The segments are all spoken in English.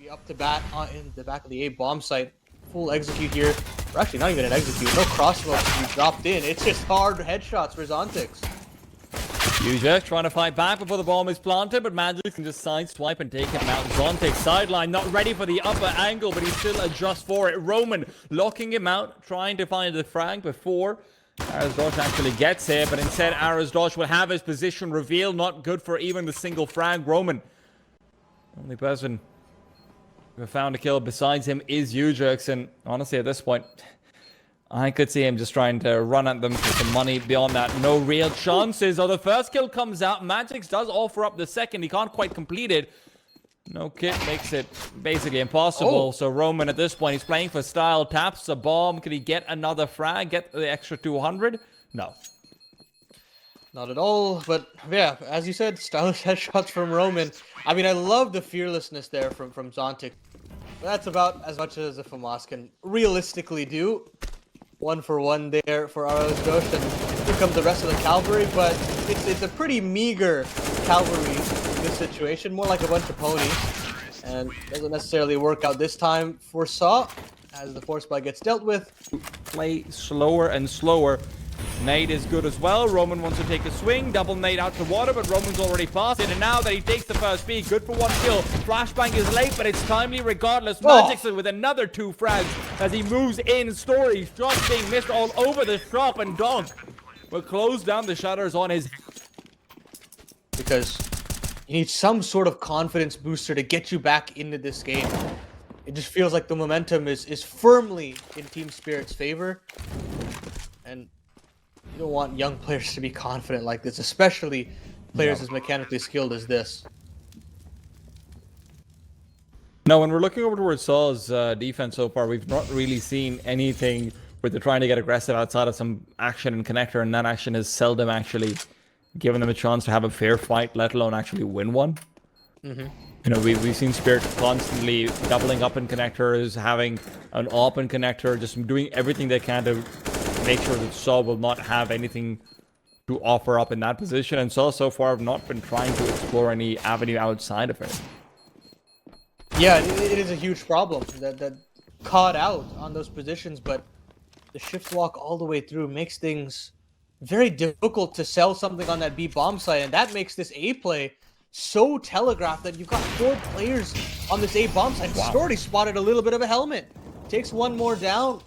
Be up to bat in the back of the A bomb site. Full execute here. Or actually, not even an execute. No crossbow to be dropped in. It's just hard headshots for Zontix. Uja trying to fight back before the bomb is planted, but magisk can just sideswipe and take him out. Zontix sideline, not ready for the upper angle, but he still adjusts for it. Roman locking him out, trying to find the frag before Arazdosh actually gets here, but instead Arazdosh will have his position revealed. Not good for even the single frag. Roman, only person who found a kill besides him is Uja, and honestly at this point, I could see him just trying to run at them for some money. Beyond that, no real chances. Oh, the first kill comes out. magisk does offer up the second. He can't quite complete it. No kit makes it basically impossible. So Roman at this point, he's playing for style. Taps a bomb. Can he get another frag? Get the extra 200? No. Not at all. But yeah, as you said, stylish headshots from Roman. I mean, I love the fearlessness there from Zontix. That's about as much as a FAMAS can realistically do. 1 for 1 there for Arazdosh, and here comes the rest of the cavalry, but it's a pretty meager cavalry in this situation, more like a bunch of ponies, and doesn't necessarily work out this time for Saw, as the force spike gets dealt with. Play slower and slower. Nade is good as well. Roman wants to take a swing. Double nade out to water, but Roman's already passed it. And now that he takes the first peek, good for 1 kill. Flashbang is late, but it's timely regardless. magisk with another 2 frags as he moves in. Story shots being missed all over the shop, and Donk will close down the shutters on his. Because you need some sort of confidence booster to get you back into this game. It just feels like the momentum is firmly in Team Spirit's favor. And you don't want young players to be confident like this, especially players as mechanically skilled as this. Now, when we're looking over towards Saw's defense so far, we've not really seen anything where they're trying to get aggressive outside of some action and connector, and that action has seldom actually given them a chance to have a fair fight, let alone actually win one. You know, we've seen Spirit constantly doubling up in connectors, having an open connector, just doing everything they can to make sure that Saw will not have anything to offer up in that position. And Saw so far have not been trying to explore any avenue outside of it. Yeah, it is a huge problem that caught out on those positions, but the shift walk all the way through makes things very difficult to sell something on that B bomb site, and that makes this A play so telegraphed that you've got 4 players on this A bomb site. Wow. Already spotted a little bit of a helmet. Takes 1 more down.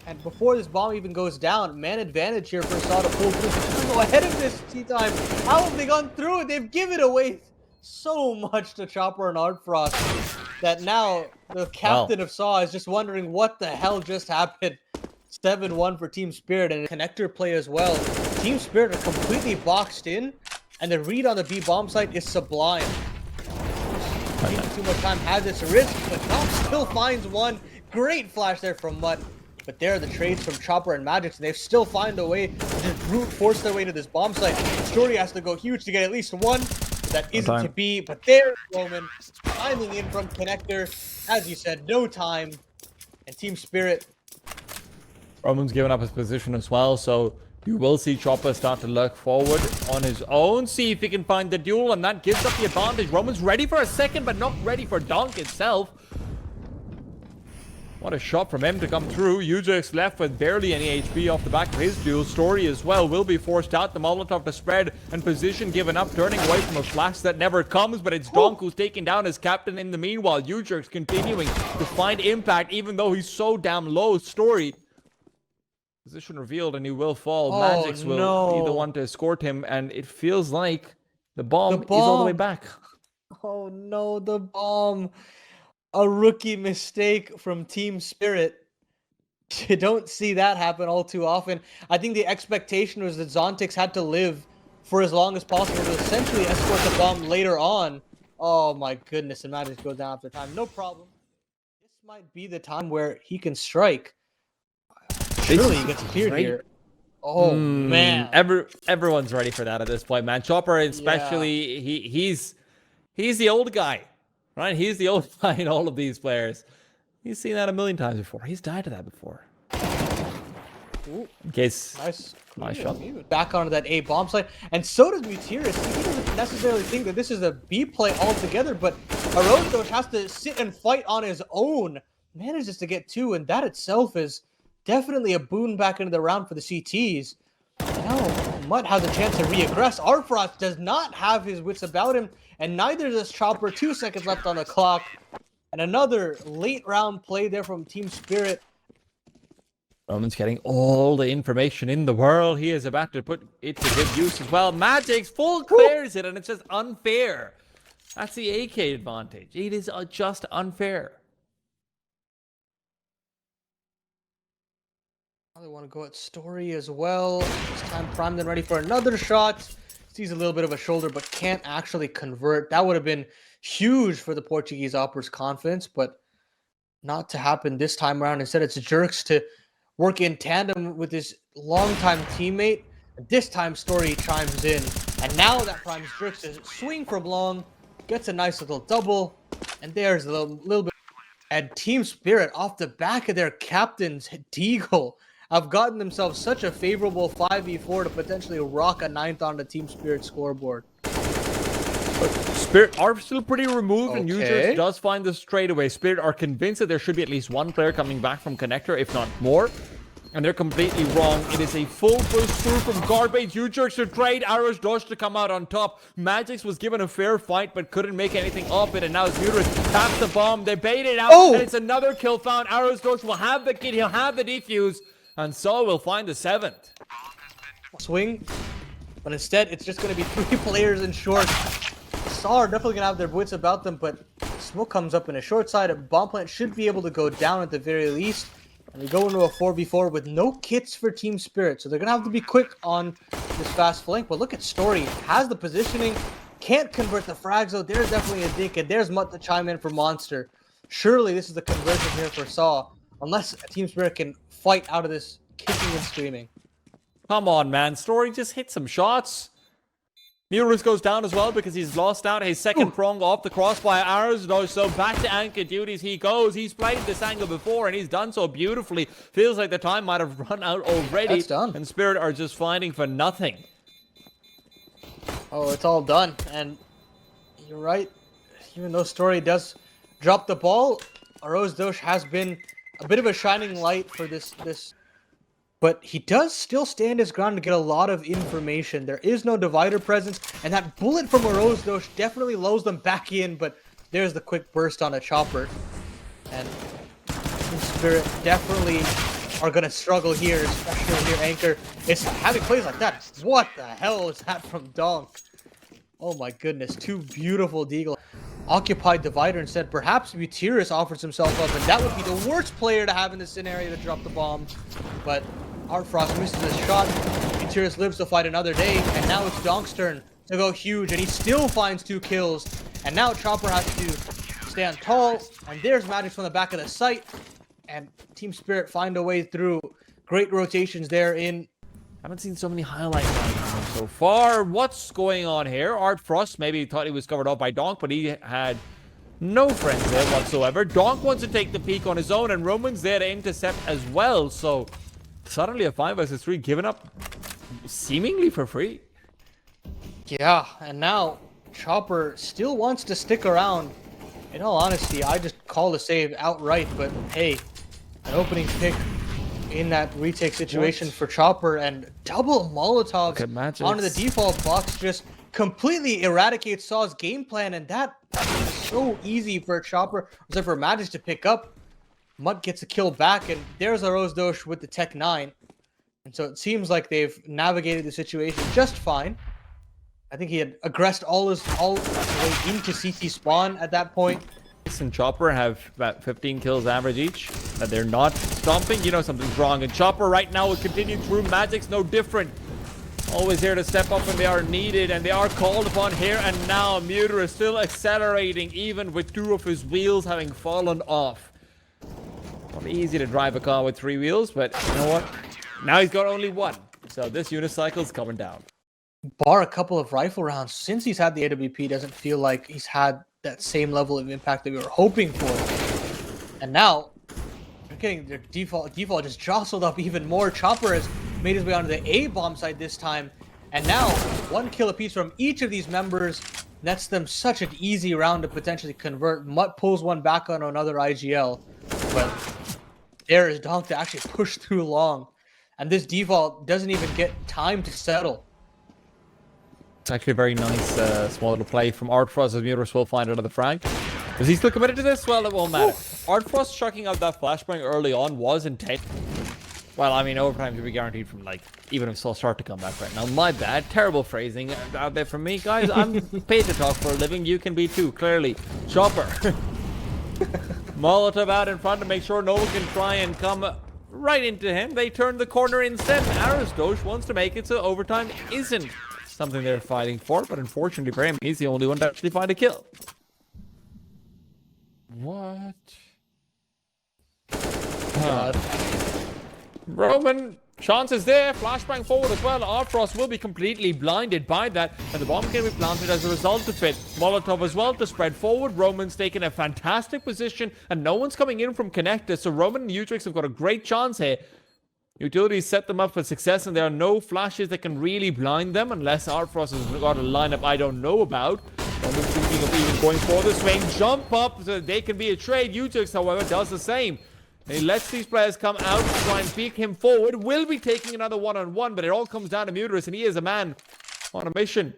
And before this bomb even goes down, man advantage here for Saw to pull through. Go ahead of this T-time. How have they gone through it? They've given away so much to Chopper and Artfrost that now the captain of Saw is just wondering what the hell just happened. 7-1 for Team Spirit, and connector play as well. Team Spirit are completely boxed in, and the read on the B bomb site is sublime. Taking too much time, has this risk, but Tom still finds one. Great flash there from Mutt. But there are the trades from Chopper and magisk, and they still find a way to just brute force their way to this bomb site. Story has to go huge to get at least 1. That isn't to be, but there's Roman timing in from connector. As you said, no time. And Team Spirit. Roman's given up his position as well, so you will see Chopper start to lurk forward on his own, see if he can find the duel, and that gives up the advantage. Roman's ready for a second, but not ready for Donk itself. What a shot from him to come through. Uja's left with barely any HP off the back of his duel. Story as well will be forced out. The Molotov to spread and position given up, turning away from a flash that never comes, but it's Donk who's taking down his captain in the meanwhile. Uja's continuing to find impact even though he's so damn low. Story. Position revealed and he will fall. magisk will be the one to escort him, and it feels like the bomb is all the way back. Oh no, the bomb. A rookie mistake from Team Spirit. You don't see that happen all too often. I think the expectation was that Zontix had to live for as long as possible to essentially escort the bomb later on. Oh my goodness, and magisk goes down after time. No problem. This might be the time where he can strike. Surely he gets cleared here. Oh man. Everyone's ready for that at this point, man. Chopper especially, he's the old guy. Right, he's the old guy in all of these players. He's seen that a million times before. He's died to that before. Ooh, in case, nice shot. Back onto that A bomb site, and so does Mutirus. He doesn't necessarily think that this is a B play altogether, but Arozdosh has to sit and fight on his own. Manages to get 2, and that itself is definitely a boon back into the round for the CTs. Now, Mutt has a chance to reaggress. Arfrost does not have his wits about him, and neither does Chopper. 2 seconds left on the clock. And another late round play there from Team Spirit. Roman's getting all the information in the world. He is about to put it to good use as well. Magisk full clears it, and it's just unfair. That's the AK advantage. It is just unfair. They want to go at Story as well. This time primed and ready for another shot. Sees a little bit of a shoulder, but can't actually convert. That would have been huge for the Portuguese Opera's confidence, but not to happen this time around. Instead, it's Jerks to work in tandem with his longtime teammate. This time, Story chimes in, and now that primes Jerks to swing from long, gets a nice little double, and there's a little bit. And Team Spirit, off the back of their captain's deagle, have gotten themselves such a favorable 5v4 to potentially rock a 9th on the Team Spirit scoreboard. But Spirit are still pretty removed, and Users does find the straightaway. Spirit are convinced that there should be at least one player coming back from Connector, if not more. And they're completely wrong. It is a full push through from Garbage. Ujerks to trade. Arrows Dosh to come out on top. Magisk was given a fair fight, but couldn't make anything of it. And now Zyrus taps the bomb. They bait it out. And it's another kill found. Arrows Dosh will have the kid. He'll have the defuse. And so we'll find the 7th. Swing. But instead, it's just going to be 3 players in short. Saw are definitely going to have their wits about them, but smoke comes up in a short side. A bomb plant should be able to go down at the very least. And we go into a 4v4 with no kits for Team Spirit. So they're going to have to be quick on this fast flank. But look at Story. Has the positioning. Can't convert the frags, though. There's definitely a dycha. There's Mutt to chime in for Monster. Surely this is the conversion here for Saw. Unless Team Spirit can fight out of this kicking and screaming. Come on, man. Story just hit some shots. Murus goes down as well because he's lost out his second prong off the crossfire arrows. So back to anchor duties he goes. He's played this angle before and he's done so beautifully. Feels like the time might have run out already. That's done. And Spirit are just fighting for nothing. Oh, it's all done. And you're right. Even though Story does drop the ball, Arozdosh has been a bit of a shining light for this. But he does still stand his ground to get a lot of information. There is no divider presence, and that bullet from Arozdosh definitely lulls them back in, but there's the quick burst on a chopper. And Team Spirit definitely are going to struggle here, especially here Anchor. It's having plays like that. What the hell is that from Donk? Oh my goodness, 2 beautiful deagle. Occupied divider instead. Perhaps Butirus offers himself up, and that would be the worst player to have in this scenario to drop the bomb. But Artfrost misses his shot. Butirus lives to fight another day, and now it's Donk's turn to go huge, and he still finds 2 kills. And now Chopper has to stand tall, and there's Magisk from the back of the site, and Team Spirit find a way through. Great rotations there in. Haven't seen so many highlights so far. What's going on here? Art Frost maybe thought he was covered off by Donk, but he had no friends there whatsoever. Donk wants to take the peak on his own, and Roman's there to intercept as well. So suddenly a 5 vs 3 given up seemingly for free. Yeah, and now Chopper still wants to stick around. In all honesty, I just call the save outright, but hey, an opening pick in that retake situation for Chopper, and double Molotovs onto the default box just completely eradicates Saw's game plan, and that is so easy for Chopper, or for Magisk to pick up. Mutt gets a kill back, and there's Arozdosh with the Tech 9. And so it seems like they've navigated the situation just fine. I think he had aggressed all the way into CT spawn at that point. And Chopper have about 15 kills average each. That they're not stomping, you know something's wrong. And Chopper right now will continue through. Magic's no different. Always here to step up when they are needed, and they are called upon here and now. Muter is still accelerating, even with 2 of his wheels having fallen off. Not easy to drive a car with 3 wheels, but you know what? Now he's got only 1. So this unicycle's coming down. Bar a couple of rifle rounds, since he's had the AWP, doesn't feel like he's had that same level of impact that we were hoping for. And now they're getting their default just jostled up even more. Chopper has made his way onto the A bomb side this time, and now 1 kill apiece from each of these members. nets them such an easy round to potentially convert. Mutt pulls one back on another IGL, but there is Donk to actually push through long. And this default doesn't even get time to settle. It's actually a very nice small little play from Artfrost as Muterus will find another frag. Is he still committed to this? Well, it won't matter. Artfrost chucking out that flashbang early on was intent. Well, I mean, overtime to be guaranteed from, like, even if Soul start to come back right now. My bad. Terrible phrasing out there from me. Guys, I'm paid to talk for a living. You can be too, clearly. Chopper. Molotov out in front to make sure no one can try and come right into him. They turn the corner instead. Aristosh wants to make it so overtime isn't something they're fighting for, but unfortunately for him, he's the only one to actually find a kill. What? God. Roman, chance is there. Flashbang forward as well. Artfrost will be completely blinded by that, and the bomb can be planted as a result of it. Molotov as well to spread forward. Roman's taken a fantastic position, and no one's coming in from connector, so Roman and Utrix have got a great chance here. Utilities set them up for success, and there are no flashes that can really blind them unless Artfrost has got a lineup I don't know about. Roman thinking of even going for the swing. Jump up so that they can be a trade. Utrix, however, does the same. And he lets these players come out to try and peek him forward. Will be taking another one-on-one, but it all comes down to Muterus, and he is a man on a mission.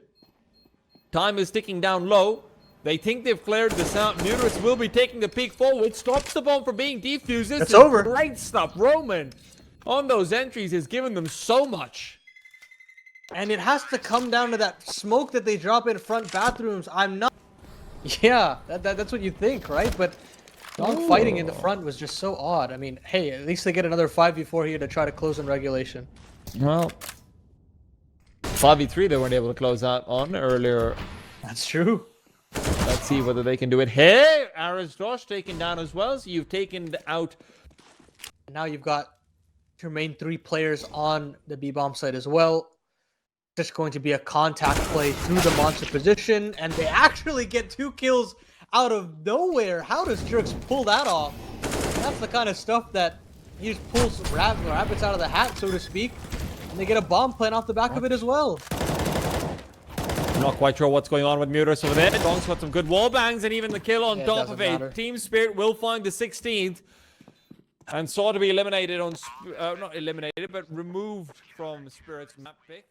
Time is ticking down low. They think they've cleared this out. Muterus will be taking the peek forward. Stops the bomb from being defused. This it's is over. Great stuff. Roman on those entries has given them so much. And it has to come down to that smoke that they drop in front bathrooms. I'm not... Yeah, that's what you think, right? But... Donk fighting in the front was just so odd. I mean, hey, at least they get another 5v4 here to try to close in regulation. Well, 5v3 they weren't able to close out on earlier. That's true. Let's see whether they can do it. Hey, Aristosh taken down as well, so you've taken out... Now you've got your main 3 players on the B-bomb side as well. Just going to be a contact play through the monster position, and they actually get 2 kills out of nowhere. How does Jerks pull that off? That's the kind of stuff that he just pulls rabbits out of the hat, so to speak, and they get a bomb plant off the back of it as well. Not quite sure what's going on with Muterus over there. Donk's got some good wall bangs and even the kill on top of it. Matter. Team Spirit will find the 16th and sought to be eliminated on... not eliminated, but removed from Spirit's map pick.